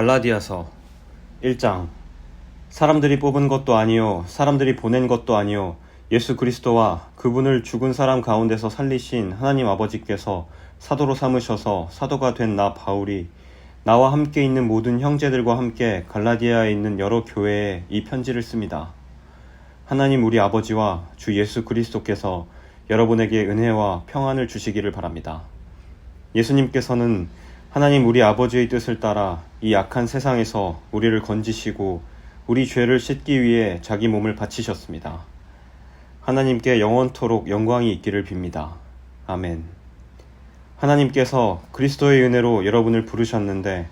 갈라디아서 1장. 사람들이 뽑은 것도 아니요 사람들이 보낸 것도 아니요 예수 그리스도와 그분을 죽은 사람 가운데서 살리신 하나님 아버지께서 사도로 삼으셔서 사도가 된 나 바울이 나와 함께 있는 모든 형제들과 함께 갈라디아에 있는 여러 교회에 이 편지를 씁니다. 하나님 우리 아버지와 주 예수 그리스도께서 여러분에게 은혜와 평안을 주시기를 바랍니다. 예수님께서는 하나님 우리 아버지의 뜻을 따라 이 악한 세상에서 우리를 건지시고 우리 죄를 씻기 위해 자기 몸을 바치셨습니다. 하나님께 영원토록 영광이 있기를 빕니다. 아멘. 하나님께서 그리스도의 은혜로 여러분을 부르셨는데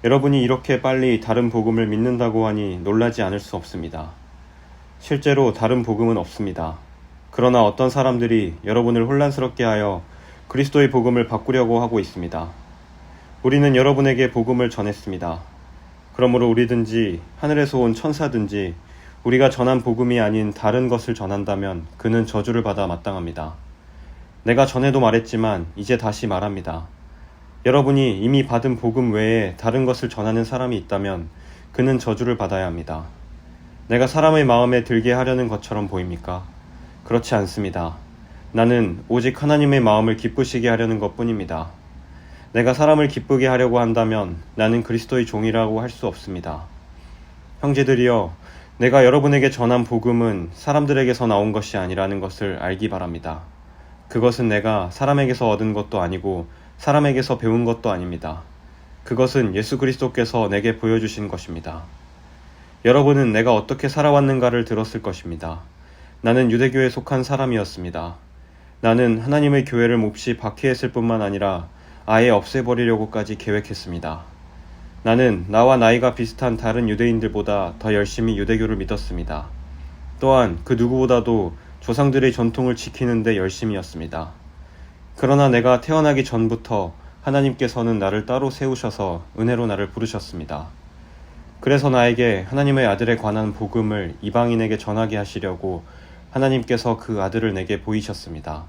여러분이 이렇게 빨리 다른 복음을 믿는다고 하니 놀라지 않을 수 없습니다. 실제로 다른 복음은 없습니다. 그러나 어떤 사람들이 여러분을 혼란스럽게 하여 그리스도의 복음을 바꾸려고 하고 있습니다. 우리는 여러분에게 복음을 전했습니다. 그러므로 우리든지 하늘에서 온 천사든지 우리가 전한 복음이 아닌 다른 것을 전한다면 그는 저주를 받아 마땅합니다. 내가 전에도 말했지만 이제 다시 말합니다. 여러분이 이미 받은 복음 외에 다른 것을 전하는 사람이 있다면 그는 저주를 받아야 합니다. 내가 사람의 마음에 들게 하려는 것처럼 보입니까? 그렇지 않습니다. 나는 오직 하나님의 마음을 기쁘시게 하려는 것뿐입니다. 내가 사람을 기쁘게 하려고 한다면 나는 그리스도의 종이라고 할 수 없습니다. 형제들이여, 내가 여러분에게 전한 복음은 사람들에게서 나온 것이 아니라는 것을 알기 바랍니다. 그것은 내가 사람에게서 얻은 것도 아니고 사람에게서 배운 것도 아닙니다. 그것은 예수 그리스도께서 내게 보여주신 것입니다. 여러분은 내가 어떻게 살아왔는가를 들었을 것입니다. 나는 유대교에 속한 사람이었습니다. 나는 하나님의 교회를 몹시 박해했을 뿐만 아니라 아예 없애버리려고까지 계획했습니다. 나는 나와 나이가 비슷한 다른 유대인들보다 더 열심히 유대교를 믿었습니다. 또한 그 누구보다도 조상들의 전통을 지키는 데 열심이었습니다. 그러나 내가 태어나기 전부터 하나님께서는 나를 따로 세우셔서 은혜로 나를 부르셨습니다. 그래서 나에게 하나님의 아들에 관한 복음을 이방인에게 전하게 하시려고 하나님께서 그 아들을 내게 보이셨습니다.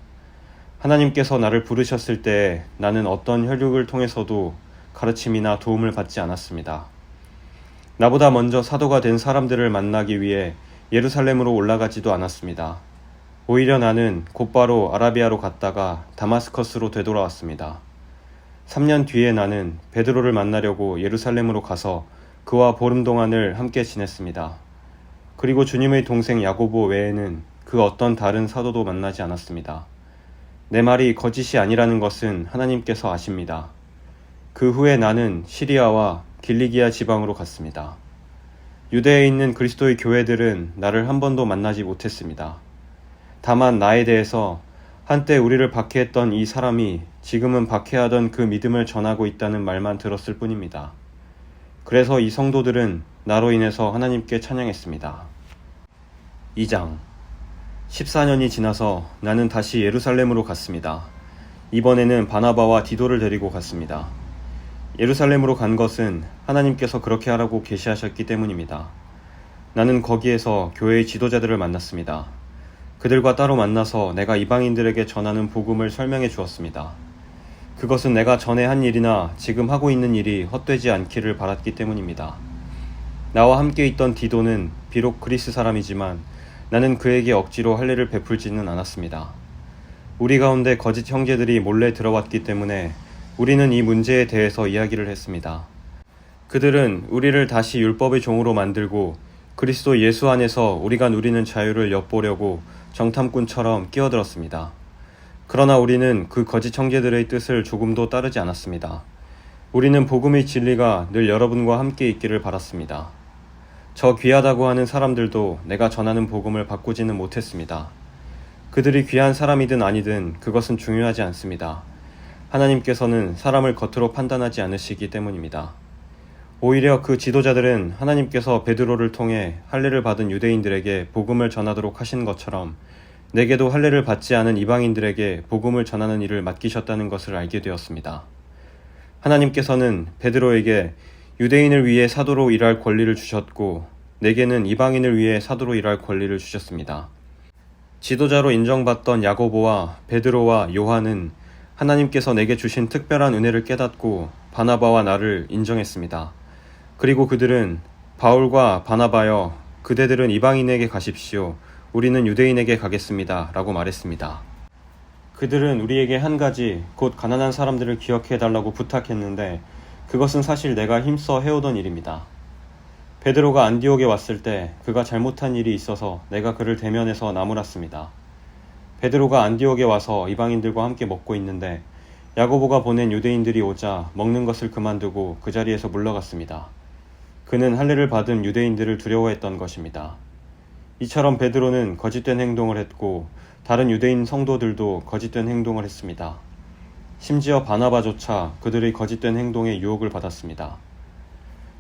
하나님께서 나를 부르셨을 때 나는 어떤 혈육을 통해서도 가르침이나 도움을 받지 않았습니다. 나보다 먼저 사도가 된 사람들을 만나기 위해 예루살렘으로 올라가지도 않았습니다. 오히려 나는 곧바로 아라비아로 갔다가 다마스커스로 되돌아왔습니다. 3년 뒤에 나는 베드로를 만나려고 예루살렘으로 가서 그와 보름 동안을 함께 지냈습니다. 그리고 주님의 동생 야고보 외에는 그 어떤 다른 사도도 만나지 않았습니다. 내 말이 거짓이 아니라는 것은 하나님께서 아십니다. 그 후에 나는 시리아와 길리기아 지방으로 갔습니다. 유대에 있는 그리스도의 교회들은 나를 한 번도 만나지 못했습니다. 다만 나에 대해서 한때 우리를 박해했던 이 사람이 지금은 박해하던 그 믿음을 전하고 있다는 말만 들었을 뿐입니다. 그래서 이 성도들은 나로 인해서 하나님께 찬양했습니다. 2장. 14년이 지나서 나는 다시 예루살렘으로 갔습니다. 이번에는 바나바와 디도를 데리고 갔습니다. 예루살렘으로 간 것은 하나님께서 그렇게 하라고 계시하셨기 때문입니다. 나는 거기에서 교회의 지도자들을 만났습니다. 그들과 따로 만나서 내가 이방인들에게 전하는 복음을 설명해 주었습니다. 그것은 내가 전에 한 일이나 지금 하고 있는 일이 헛되지 않기를 바랐기 때문입니다. 나와 함께 있던 디도는 비록 그리스 사람이지만 나는 그에게 억지로 할례를 베풀지는 않았습니다. 우리 가운데 거짓 형제들이 몰래 들어왔기 때문에 우리는 이 문제에 대해서 이야기를 했습니다. 그들은 우리를 다시 율법의 종으로 만들고 그리스도 예수 안에서 우리가 누리는 자유를 엿보려고 정탐꾼처럼 끼어들었습니다. 그러나 우리는 그 거짓 형제들의 뜻을 조금도 따르지 않았습니다. 우리는 복음의 진리가 늘 여러분과 함께 있기를 바랐습니다. 저 귀하다고 하는 사람들도 내가 전하는 복음을 바꾸지는 못했습니다. 그들이 귀한 사람이든 아니든 그것은 중요하지 않습니다. 하나님께서는 사람을 겉으로 판단하지 않으시기 때문입니다. 오히려 그 지도자들은 하나님께서 베드로를 통해 할례를 받은 유대인들에게 복음을 전하도록 하신 것처럼 내게도 할례를 받지 않은 이방인들에게 복음을 전하는 일을 맡기셨다는 것을 알게 되었습니다. 하나님께서는 베드로에게 유대인을 위해 사도로 일할 권리를 주셨고 내게는 이방인을 위해 사도로 일할 권리를 주셨습니다. 지도자로 인정받던 야고보와 베드로와 요한은 하나님께서 내게 주신 특별한 은혜를 깨닫고 바나바와 나를 인정했습니다. 그리고 그들은 바울과 바나바여 그대들은 이방인에게 가십시오. 우리는 유대인에게 가겠습니다. 라고 말했습니다. 그들은 우리에게 한 가지 곧 가난한 사람들을 기억해 달라고 부탁했는데 그것은 사실 내가 힘써 해오던 일입니다. 베드로가 안디옥에 왔을 때 그가 잘못한 일이 있어서 내가 그를 대면해서 나무랐습니다. 베드로가 안디옥에 와서 이방인들과 함께 먹고 있는데 야고보가 보낸 유대인들이 오자 먹는 것을 그만두고 그 자리에서 물러갔습니다. 그는 할례를 받은 유대인들을 두려워했던 것입니다. 이처럼 베드로는 거짓된 행동을 했고 다른 유대인 성도들도 거짓된 행동을 했습니다. 심지어 바나바조차 그들의 거짓된 행동에 유혹을 받았습니다.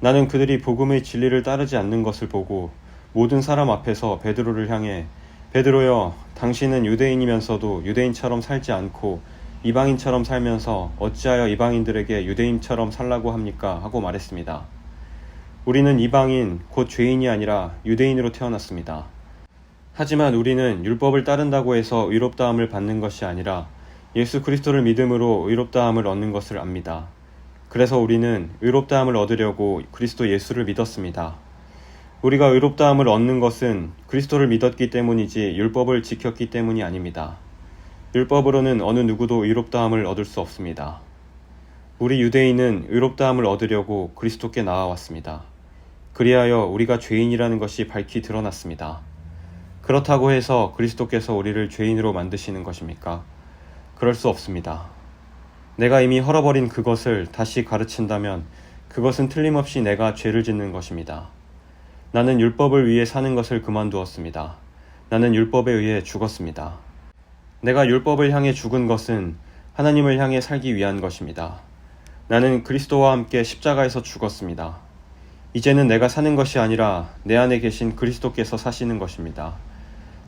나는 그들이 복음의 진리를 따르지 않는 것을 보고 모든 사람 앞에서 베드로를 향해 베드로여, 당신은 유대인이면서도 유대인처럼 살지 않고 이방인처럼 살면서 어찌하여 이방인들에게 유대인처럼 살라고 합니까? 하고 말했습니다. 우리는 이방인, 곧 죄인이 아니라 유대인으로 태어났습니다. 하지만 우리는 율법을 따른다고 해서 의롭다함을 받는 것이 아니라 예수 그리스도를 믿음으로 의롭다함을 얻는 것을 압니다. 그래서 우리는 의롭다함을 얻으려고 그리스도 예수를 믿었습니다. 우리가 의롭다함을 얻는 것은 그리스도를 믿었기 때문이지 율법을 지켰기 때문이 아닙니다. 율법으로는 어느 누구도 의롭다함을 얻을 수 없습니다. 우리 유대인은 의롭다함을 얻으려고 그리스도께 나아왔습니다. 그리하여 우리가 죄인이라는 것이 밝히 드러났습니다. 그렇다고 해서 그리스도께서 우리를 죄인으로 만드시는 것입니까? 그럴 수 없습니다. 내가 이미 헐어버린 그것을 다시 가르친다면 그것은 틀림없이 내가 죄를 짓는 것입니다. 나는 율법을 위해 사는 것을 그만두었습니다. 나는 율법에 의해 죽었습니다. 내가 율법을 향해 죽은 것은 하나님을 향해 살기 위한 것입니다. 나는 그리스도와 함께 십자가에서 죽었습니다. 이제는 내가 사는 것이 아니라 내 안에 계신 그리스도께서 사시는 것입니다.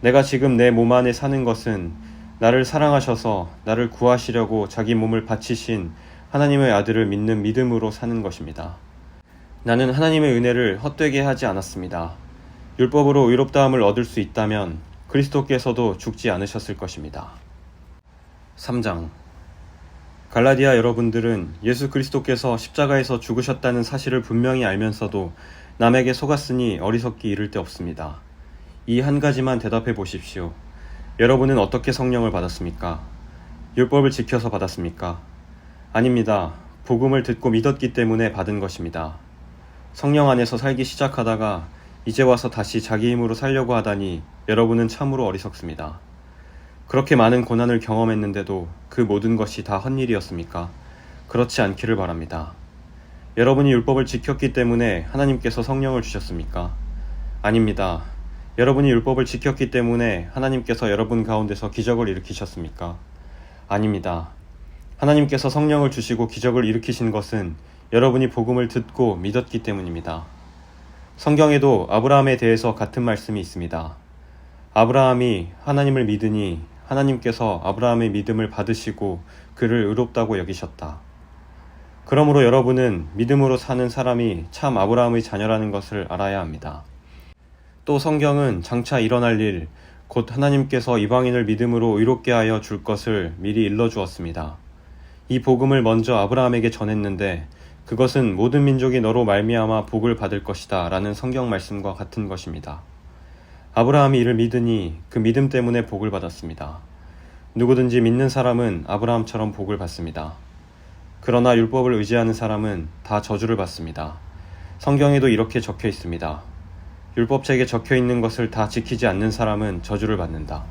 내가 지금 내 몸 안에 사는 것은 나를 사랑하셔서 나를 구하시려고 자기 몸을 바치신 하나님의 아들을 믿는 믿음으로 사는 것입니다. 나는 하나님의 은혜를 헛되게 하지 않았습니다. 율법으로 의롭다함을 얻을 수 있다면 그리스도께서도 죽지 않으셨을 것입니다. 3장. 갈라디아 여러분들은 예수 그리스도께서 십자가에서 죽으셨다는 사실을 분명히 알면서도 남에게 속았으니 어리석기 이를 데 없습니다. 이 한 가지만 대답해 보십시오. 여러분은 어떻게 성령을 받았습니까? 율법을 지켜서 받았습니까? 아닙니다. 복음을 듣고 믿었기 때문에 받은 것입니다. 성령 안에서 살기 시작하다가 이제 와서 다시 자기 힘으로 살려고 하다니 여러분은 참으로 어리석습니다. 그렇게 많은 고난을 경험했는데도 그 모든 것이 다 헛일이었습니까? 그렇지 않기를 바랍니다. 여러분이 율법을 지켰기 때문에 하나님께서 성령을 주셨습니까? 아닙니다. 여러분이 율법을 지켰기 때문에 하나님께서 여러분 가운데서 기적을 일으키셨습니까? 아닙니다. 하나님께서 성령을 주시고 기적을 일으키신 것은 여러분이 복음을 듣고 믿었기 때문입니다. 성경에도 아브라함에 대해서 같은 말씀이 있습니다. 아브라함이 하나님을 믿으니 하나님께서 아브라함의 믿음을 받으시고 그를 의롭다고 여기셨다. 그러므로 여러분은 믿음으로 사는 사람이 참 아브라함의 자녀라는 것을 알아야 합니다. 또 성경은 장차 일어날 일, 곧 하나님께서 이방인을 믿음으로 의롭게 하여 줄 것을 미리 일러주었습니다. 이 복음을 먼저 아브라함에게 전했는데 그것은 모든 민족이 너로 말미암아 복을 받을 것이다 라는 성경 말씀과 같은 것입니다. 아브라함이 이를 믿으니 그 믿음 때문에 복을 받았습니다. 누구든지 믿는 사람은 아브라함처럼 복을 받습니다. 그러나 율법을 의지하는 사람은 다 저주를 받습니다. 성경에도 이렇게 적혀 있습니다. 율법책에 적혀 있는 것을 다 지키지 않는 사람은 저주를 받는다.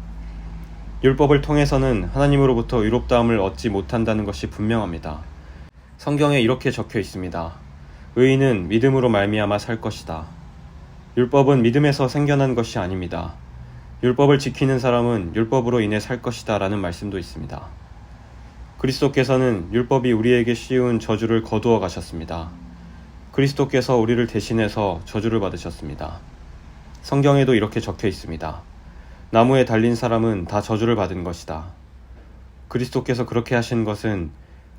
율법을 통해서는 하나님으로부터 의롭다함을 얻지 못한다는 것이 분명합니다. 성경에 이렇게 적혀 있습니다. 의인은 믿음으로 말미암아 살 것이다. 율법은 믿음에서 생겨난 것이 아닙니다. 율법을 지키는 사람은 율법으로 인해 살 것이다 라는 말씀도 있습니다. 그리스도께서는 율법이 우리에게 씌운 저주를 거두어 가셨습니다. 그리스도께서 우리를 대신해서 저주를 받으셨습니다. 성경에도 이렇게 적혀 있습니다. 나무에 달린 사람은 다 저주를 받은 것이다. 그리스도께서 그렇게 하신 것은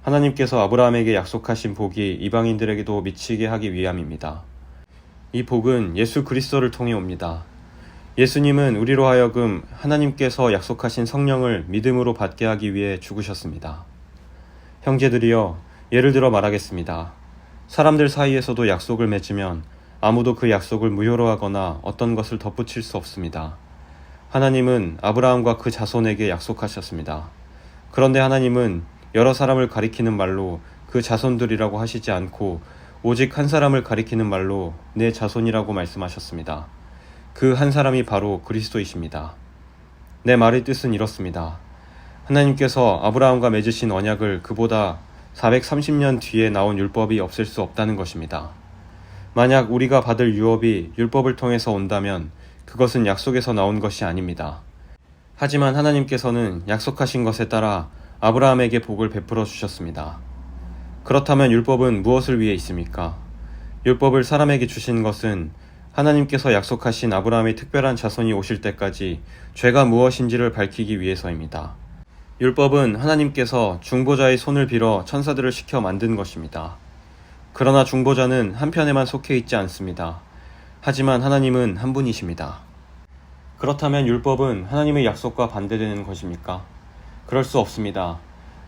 하나님께서 아브라함에게 약속하신 복이 이방인들에게도 미치게 하기 위함입니다. 이 복은 예수 그리스도를 통해 옵니다. 예수님은 우리로 하여금 하나님께서 약속하신 성령을 믿음으로 받게 하기 위해 죽으셨습니다. 형제들이여, 예를 들어 말하겠습니다. 사람들 사이에서도 약속을 맺으면 아무도 그 약속을 무효로 하거나 어떤 것을 덧붙일 수 없습니다. 하나님은 아브라함과 그 자손에게 약속하셨습니다. 그런데 하나님은 여러 사람을 가리키는 말로 그 자손들이라고 하시지 않고 오직 한 사람을 가리키는 말로 내 자손이라고 말씀하셨습니다. 그 한 사람이 바로 그리스도이십니다. 내 말의 뜻은 이렇습니다. 하나님께서 아브라함과 맺으신 언약을 그보다 430년 뒤에 나온 율법이 없앨 수 없다는 것입니다. 만약 우리가 받을 유업이 율법을 통해서 온다면 그것은 약속에서 나온 것이 아닙니다. 하지만 하나님께서는 약속하신 것에 따라 아브라함에게 복을 베풀어 주셨습니다. 그렇다면 율법은 무엇을 위해 있습니까? 율법을 사람에게 주신 것은 하나님께서 약속하신 아브라함의 특별한 자손이 오실 때까지 죄가 무엇인지를 밝히기 위해서입니다. 율법은 하나님께서 중보자의 손을 빌어 천사들을 시켜 만든 것입니다. 그러나 중보자는 한편에만 속해 있지 않습니다. 하지만 하나님은 한 분이십니다. 그렇다면 율법은 하나님의 약속과 반대되는 것입니까? 그럴 수 없습니다.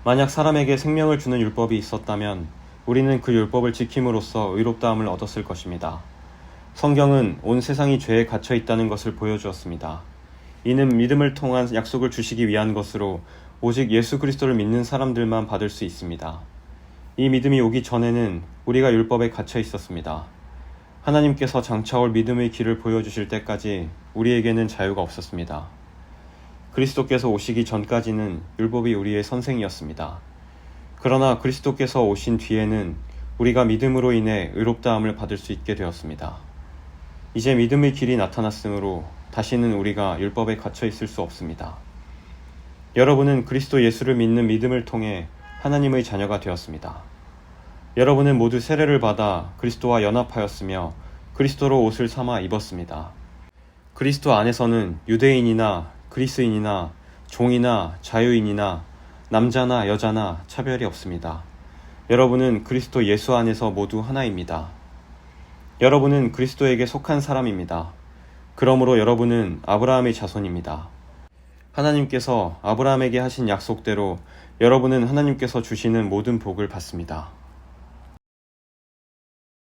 만약 사람에게 생명을 주는 율법이 있었다면 우리는 그 율법을 지킴으로써 의롭다함을 얻었을 것입니다. 성경은 온 세상이 죄에 갇혀 있다는 것을 보여주었습니다. 이는 믿음을 통한 약속을 주시기 위한 것으로 오직 예수 그리스도를 믿는 사람들만 받을 수 있습니다. 이 믿음이 오기 전에는 우리가 율법에 갇혀 있었습니다. 하나님께서 장차올 믿음의 길을 보여주실 때까지 우리에게는 자유가 없었습니다. 그리스도께서 오시기 전까지는 율법이 우리의 선생이었습니다. 그러나 그리스도께서 오신 뒤에는 우리가 믿음으로 인해 의롭다함을 받을 수 있게 되었습니다. 이제 믿음의 길이 나타났으므로 다시는 우리가 율법에 갇혀 있을 수 없습니다. 여러분은 그리스도 예수를 믿는 믿음을 통해 하나님의 자녀가 되었습니다. 여러분은 모두 세례를 받아 그리스도와 연합하였으며 그리스도로 옷을 삼아 입었습니다. 그리스도 안에서는 유대인이나 그리스인이나 종이나 자유인이나 남자나 여자나 차별이 없습니다. 여러분은 그리스도 예수 안에서 모두 하나입니다. 여러분은 그리스도에게 속한 사람입니다. 그러므로 여러분은 아브라함의 자손입니다. 하나님께서 아브라함에게 하신 약속대로 여러분은 하나님께서 주시는 모든 복을 받습니다.